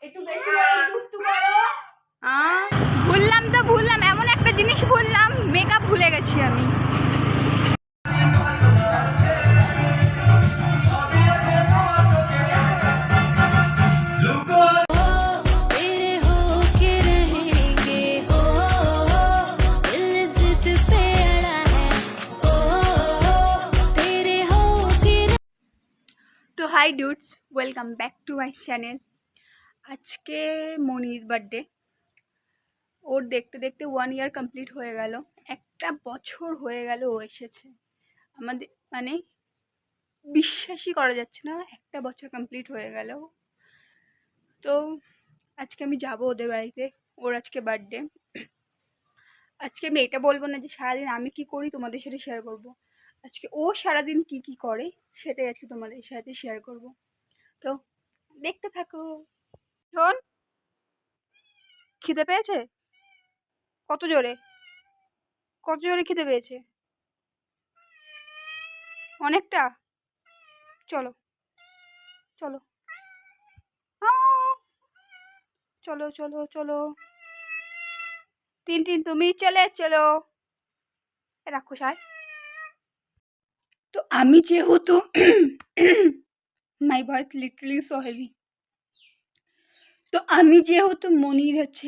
একটু বেশি করে টুকটু করো। ভুললাম এমন একটা জিনিস ভুললাম, মেকআপ ভুলে গেছি আমি। তো hi dudes, welcome back to my channel. আজকে মনির বার্থডে। ওর দেখতে দেখতে 1 ইয়ার কমপ্লিট হয়ে গেল, একটা বছর হয়ে গেল ও এসেছে আমাদের, মানে বিশ্বাসই করা যাচ্ছে না, একটা বছর কমপ্লিট হয়ে গেল। তো আজকে আমি যাব ওদের বাড়িতে, ওর আজকে বার্থডে। আজকে আমি এটা বলবো না যে সারাদিন আমি কি করি তোমাদের সাথে শেয়ার করব, আজকে ও সারাদিন কি কি করে সেটাই আজকে তোমাদের সাথে শেয়ার করব। তো দেখতে থাকো। শোন, খিদে পেয়েছে? কত জোরে খিদে পেয়েছে? অনেকটা? চলো চলো চলো চলো চলো। টিন তুমি চলো। রাখো সার। তো আমি যেহেতু মাই ভয়েস লিটারালি সো হেভি। তো আমি যেহেতু মনির হচ্ছে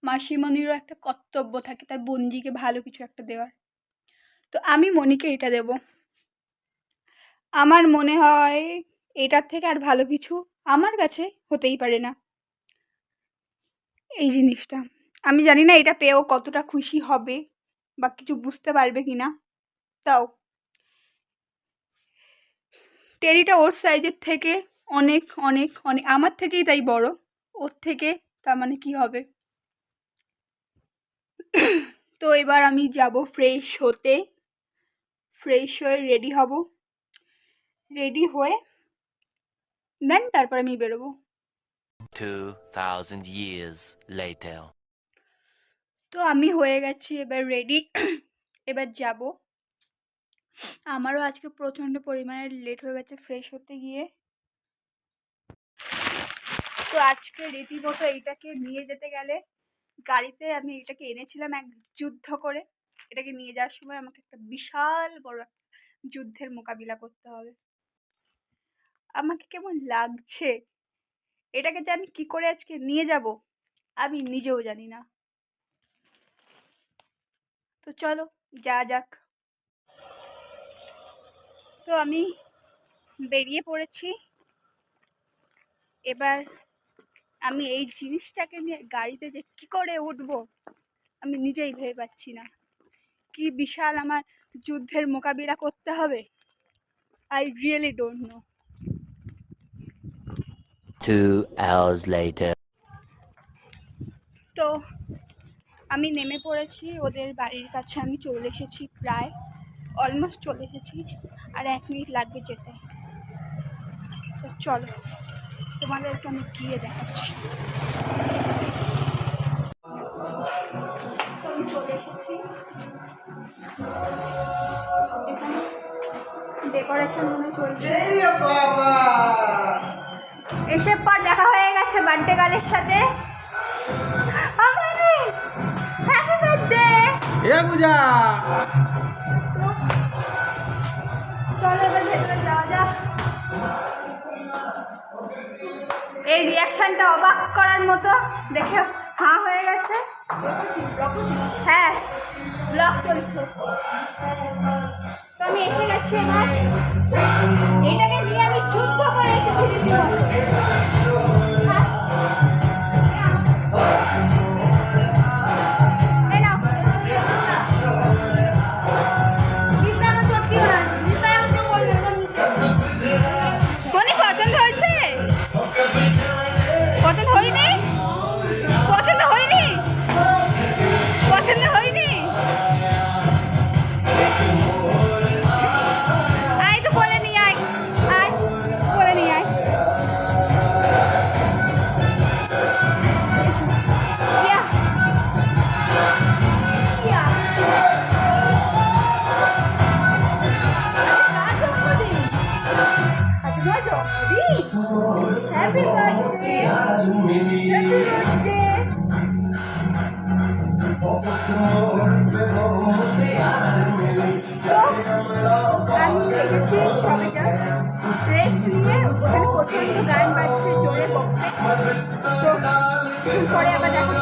মাসিমণিরও একটা কর্তব্য থাকে তার বোনজিকে ভালো কিছু একটা দেওয়ার। তো আমি মনিকে এটা দেব। আমার মনে হয় এটার থেকে আর ভালো কিছু আমার কাছে হতেই পারে না। এই জিনিসটা আমি জানি না এটা পেয়েও কতটা খুশি হবে বা কিছু বুঝতে পারবে কি না। তাও টেরিটা ওর সাইজের থেকে অনেক অনেক অনেক আমার থেকেই তাই বড়, ওর থেকে তার মানে কি হবে। তো এবার আমি যাব ফ্রেশ হয়ে রেডি হব, রেডি হয়ে দেন তারপর আমি বেরোবো। 2000 years later. তো আমি হয়ে গেছি এবার রেডি, এবার যাব। আমারও আজকে প্রচণ্ড পরিমাণে লেট হয়ে গেছে ফ্রেশ হতে গিয়ে। তো আজকে রীতিমতো এইটাকে নিয়ে যেতে গেলে, গাড়িতে আমি এটাকে এনেছিলাম এক যুদ্ধ করে, এটাকে নিয়ে যাওয়ার সময় আমাকে একটা বিশাল বড় একটা যুদ্ধের মোকাবিলা করতে হবে। আমাকে কেমন লাগছে, এটাকে যে আমি কি করে আজকে নিয়ে যাব আমি নিজেও জানি না। তো চলো যাক। তো আমি বেরিয়ে পড়েছি। এবার আমি এই জিনিসটাকে নিয়ে গাড়িতে যে কি করে উঠবো আমি নিজেই ভেবে পাচ্ছি না। কি বিশাল আমার যুদ্ধের মোকাবিলা করতে হবে, I really don't know. 2 hours later. তো আমি নেমে পড়েছি ওদের বাড়ির কাছে, আমি চলে এসেছি, প্রায় অলমোস্ট চলে এসেছি, আর 1 মিনিট লাগবে যেতে। তো চলো তোমাদেরকে আমি গিয়ে দেখাচ্ছি। তো আমি চলে এসেছি, এখানে ডেকোরেশন মনে চলছে। এসে পর দেখা হয়ে গেছে বার্থডে গার্লের সাথে। হ্যাপি বার্থডে এ পূজা। চলো এবার ভেতরে যাওয়া যাক। এই রিয়াকশনটা অবাক করার মতো, দেখে হাঁ হয়ে গেছে। হ্যাঁ ব্লগ চলছে। তো আমি এসে গেছি, এবার এটাকে নিয়ে আমি যুদ্ধ করে এসেছি রীতিমতো। পছন্দ হয়েছে? পছন্দ হয়নি? পছন্দ হয়নি? পছন্দ হয়নি? আয় তো বলে নিয়ে আয়, আয় বলে নিয়ে আয়। আমি দেখেছি সবে রেস্ট নিয়ে ওখানে প্রচণ্ড গান বাজছে জোরে বক্সে। তো পরে আবার দেখা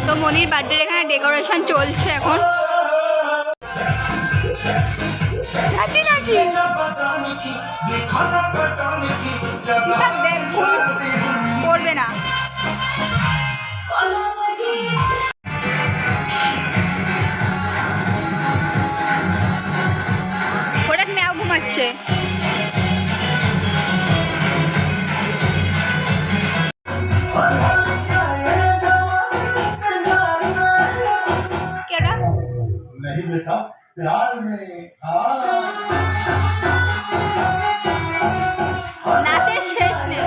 তো মনির বার্থডে এখানে ডেকোরেশন চলছে এখন। নাচি নাচি করবে না। ওটা ম্যাও ঘুমাচ্ছে। নাচের শেষ নেই।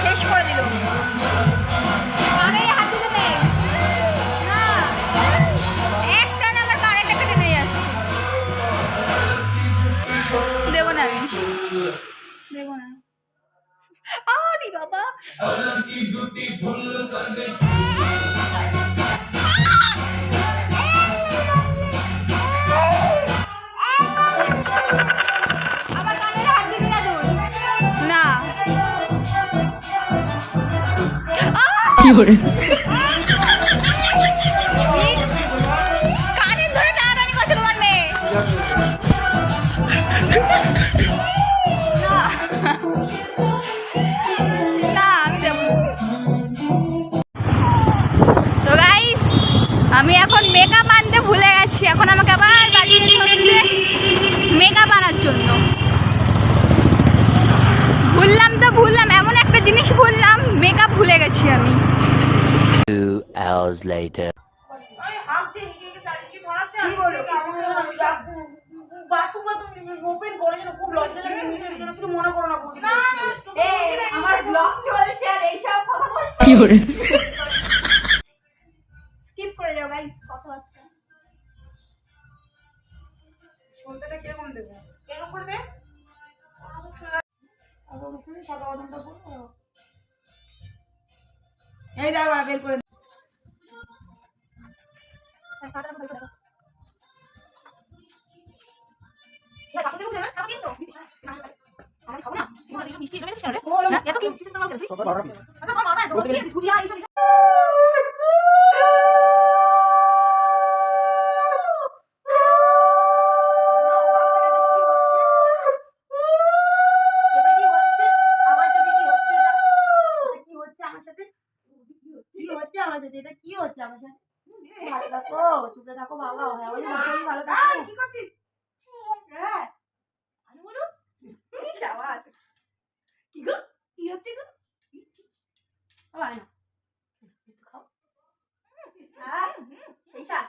শেষ করে দিল। দেবো না। আরে বাবা আবার কানের হাত দিবি না তুই। না কি করে কানে ধরে টানাটানি করছে তোমার মেয়ে। তো গাইস আমি এখন মেকআপ আনতে ভুলে গেছি। এখন আমাকে আবার বাড়ি যেতে হচ্ছে মেকআপ আনার জন্য। ভুললাম এমন একটা জিনিস ভুললাম, মেকআপ ভুলে গেছি আমি। 2 hours later. আমার ব্লগ চলছে আর এইসব কথা বলছে। কি করে স্কিপ করে যাও গাইস কথাবার্তা। শুনতেটা কিরকম দেবো? এরকম করে দে। এই দাও বের করে এটা কি হচ্ছে আমার সাথে? ভালো থাকো, চুপে থাকো বাবা, ভালো থাকো। কি করছিস? হ্যাঁ আমি বলো কি শাবাশ। কি গো কি হচ্ছে গো? বাবা না একটু খাও। সেই স্বাদ।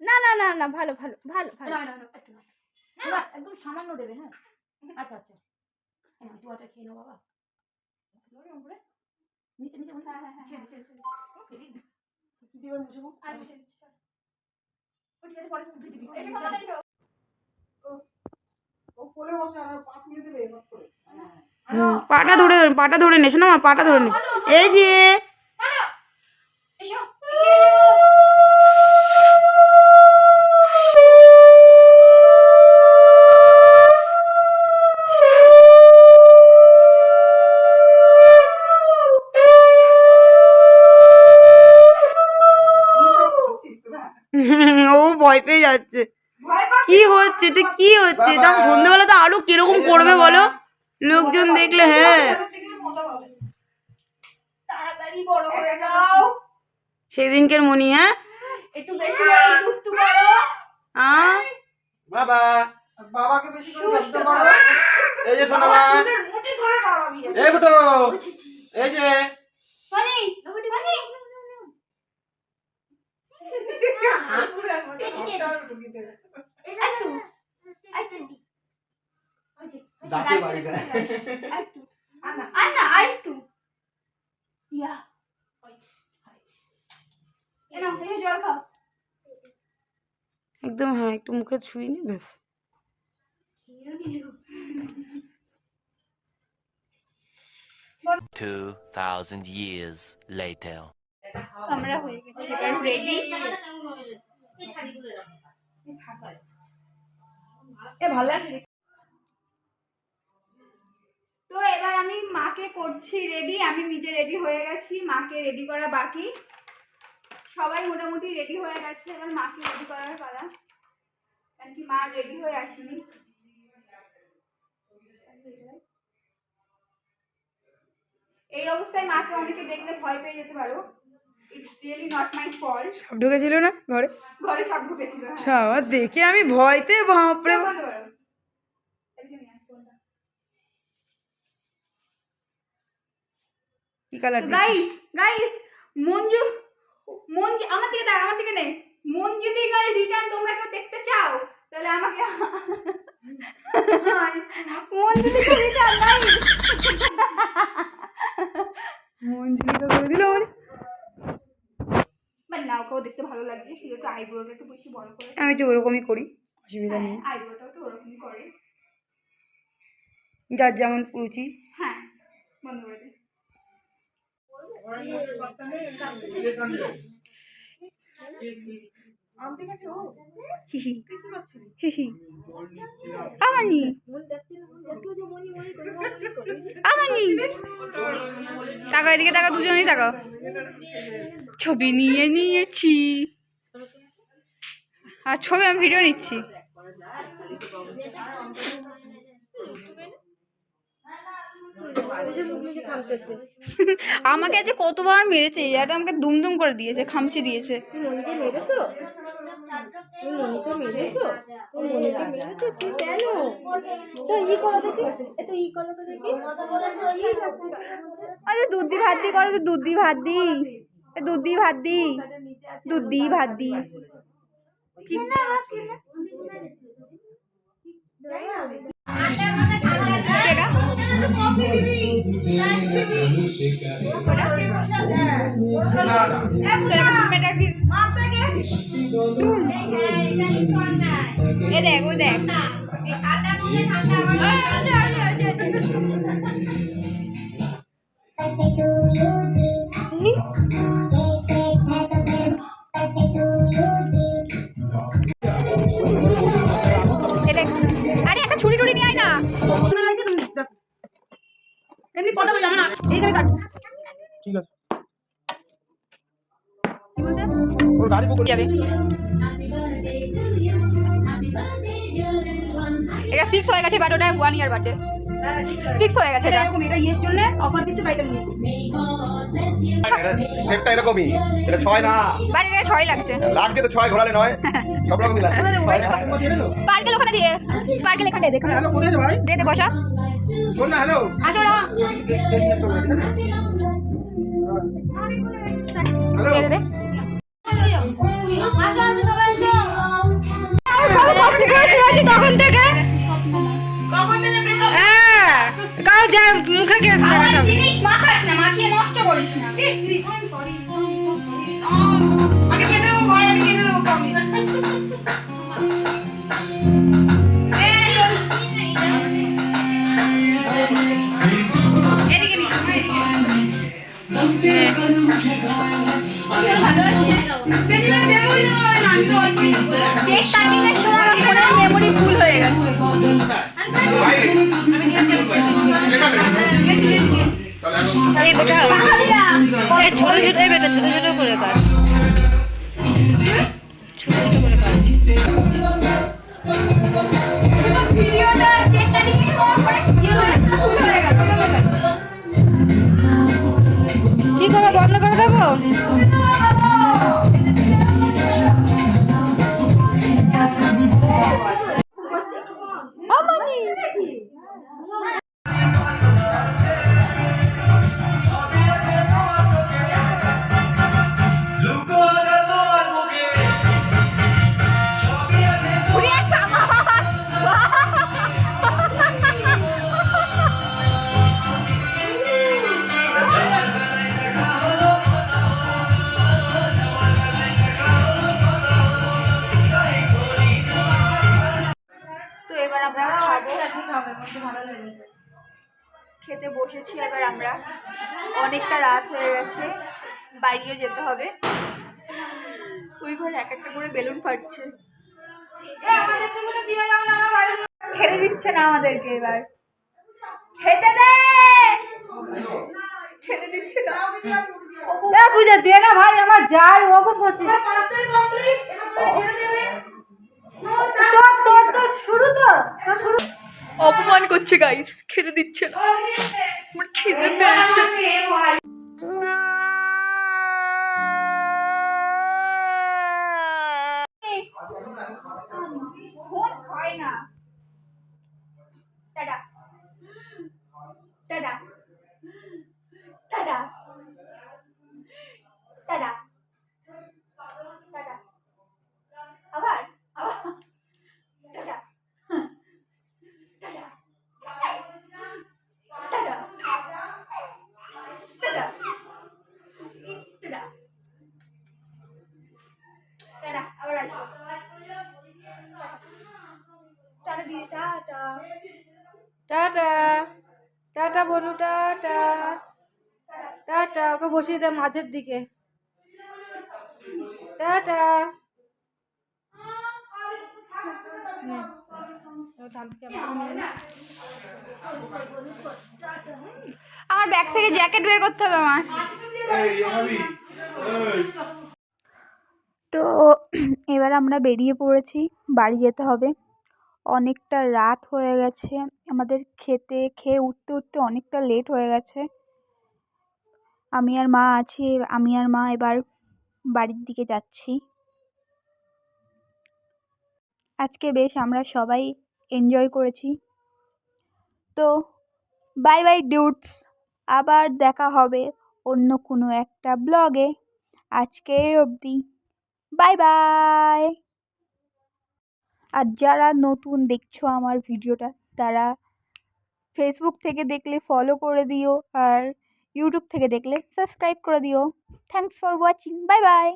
না না না না ভালো ভালো ভালো ভালো। না না না একটু না, একদম সামান্য দেবে। হ্যাঁ আচ্ছা আচ্ছা একটু ওয়াটার খেয়ে নাও বাবা। নিচে নিচে হ্যাঁ হ্যাঁ হ্যাঁ ছেড়ে ছেড়ে ছেড়ে কি দিবার মুছবো আর ঠিক আছে পরে ধুই দিবি। ও কোলে বসে আর 5 মিনিট দেবে মত করে। পাটা ধরে নে শোনো মা, পাটা ধরে নে। এই যে এসো যাচ্ছে। কি হচ্ছে তো কি হচ্ছে? তখন সন্ধ্যেবেলা তো আরো কিরকম করবে বলো, লোকজন দেখলে। হ্যাঁ, তাড়াতাড়ি বড় হয়ে যাও। সেদিনকের মনি। হ্যাঁ, একটু বেশি করে দুধ করো। বাবা বাবাকে বেশি করে যত্ন করো। এই যে শোনো মা, চুলের মুঠি ধরে দাঁড়াবি। এই ফুটো, এই যে বানি বানি বানি হাত পুরো একবারে হাতটাও ঢুকিয়ে দেবে। একটু একটু ওই যে, দাঁতে বাড়ি দেয়। একটু আনা, আন্না একটু ইয়া হয়েছে, হয়েছে। এনা এই জল খাও। একদম। হ্যাঁ, একটু মুখে ছুঁই নি ব্যাস। 2,000 years later. আমরা হয়ে গেছে এবার রেডি। এ ভালো লাগছে। তো এবার আমি মাকে করছি রেডি। আমি নিজে রেডি হয়ে গেছি, মাকে রেডি করা বাকি। সবাই মোটামুটি রেডি হয়ে গেছে, এবার মাকে রেডি করার পালা। কারণ কি মা রেডি হয়ে আসেনি। এই অবস্থায় মাকে অনেকে দেখলে ভয় পেয়ে যেতে পারো। It's really not my fault. সব ঢুকেছিল না ঘরে? ঘরে সব ঢুকেছিল। সব দেখে আমি ভয়তে বাপরে। বলতে পারো। কি colour? Guys guys Manju Manju আমার দিকে দেখ, আমার দিকে নেই। মঞ্জু দিগার রিটার্ন তোমরা কেউ দেখতে চাও তাহলে আমাকে মঞ্জু দিগার রিটার্ন গাইস। মঞ্জুরিকা করে দিল মানে। বাট নাও কেউ দেখতে ভালো লাগছে, শুধু একটু আইব্রোটা একটু বেশি বড় করে। আমি একটু ওরকমই করি, অসুবিধা নেই। আইব্রোটাও একটু ওরকমই করে। যার যেমন রুচি। হ্যাঁ, বন্ধ করে দে। আমানি আমানি টাকা এদিকে টাকা, দুজনেই টাকা। ছবি নিয়ে নিয়েছি আর ছবি আমি ভিডিও নিচ্ছি। আমাকে আজ কতবার মেরেছে, এটা আমাকে দুমদুম করে দিয়েছে, খামচে দিয়েছে। আরে দুধ ভাত দি করো তো, দুধ ভাত দি, দুধ ভাত দি, দুধ ভাত দি। এ দেখ, ও দেখ। আরে একটা ছুরি টুরি নিয়ে আয় না। এমনি কথা বলে জানো না, এইখানে কাট। ঠিক আছে, কি বলছে? ওর গাড়ি পকড় যাবে। এটা 6 হয়ে গেছে, বাট ওটা 1 ইয়ার বার্থডে। 6 হয়ে গেছে এটা। এরকম এটা ইয়ের জন্য অফার দিচ্ছে, বাইটা নিয়ে। সেটটা এরকমই, এটা 6 না, বাট এটা 6 লাগছে। লাগছে তো 6 ঘোরালে নয়, সব রকমই লাগছে। স্পার্কেল ওখানে দিয়ে, স্পার্কেল এখানে দে। হ্যালো, কোথায় আছে ভাই? দে দে বসা। শোন না, হ্যালো, আসো না। হ্যালো, দে দে দে। কষ্ট করে শুয়েছি তখন থেকে। হ্যাঁ, কাল যা মুখে কে জিনিস মাখাস না, মাখিয়ে নষ্ট করিস না। আমি কেটে দেবো ভাই, আমি কেটে দেবো কমি। এদিকে নি, কেক কাটিংয়ের সময় আমার মেমোরি ফুল হয়ে গেছে। এই বেটা, এই ছোট ছোট, এই বেটা ছোট ছোট করে কাট, ভিডিওটা কেকটা নিয়ে খাওয়ার পরে কি হয়ে গেল কি করে বন্ধ করে দেবো? তো এবার আমরা খেতে বসেছি। এবার আমরা অনেকটা রাত হয়ে গেছে, বাড়িও যেতে হবে। ওই ঘরে এক একটা করে বেলুন ফাটছে। খেতে দিচ্ছে না আমাদেরকে, এবার খেতে দে, খেতে দিচ্ছে না। পূজা দে না ভাই, আমার যাই ওরকম করছিস। অপমান করছে গাইস, খেতে দিচ্ছে না। আমার খিদে পেয়েছে। ফোন হয় না। Tata tata tata tata tata, আবার আবার tata tata tata tata tata tata, আবার আসবো। টাটা দিদি, টাটা টাটা টাটা বলু, টাটা টাটা। ওকে বসিয়ে দে মাঝের দিকে। টাটা। আমার ব্যাগ থেকে জ্যাকেট বের করতে হবে আমার। তো এবার আমরা বেরিয়ে পড়েছি, বাড়ি যেতে হবে। অনেকটা রাত হয়ে গেছে, আমাদের খেয়ে উঠতে উঠতে অনেকটা লেট হয়ে গেছে। আমি আর মা আছি, আমি আর মা এবার বাড়ির দিকে যাচ্ছি। আজকে বেশ আমরা সবাই এনজয় করেছি। তো বাই বাই ডিউডস, আবার দেখা হবে অন্য কোনো একটা ব্লগে। আজকে অবধি বাই বাই। আর যারা নতুন দেখছো আমার ভিডিওটা, তারা ফেসবুক থেকে দেখলে ফলো করে দিও, আর ইউটিউব থেকে দেখলে সাবস্ক্রাইব করে দিও। Thanks for watching, bye bye.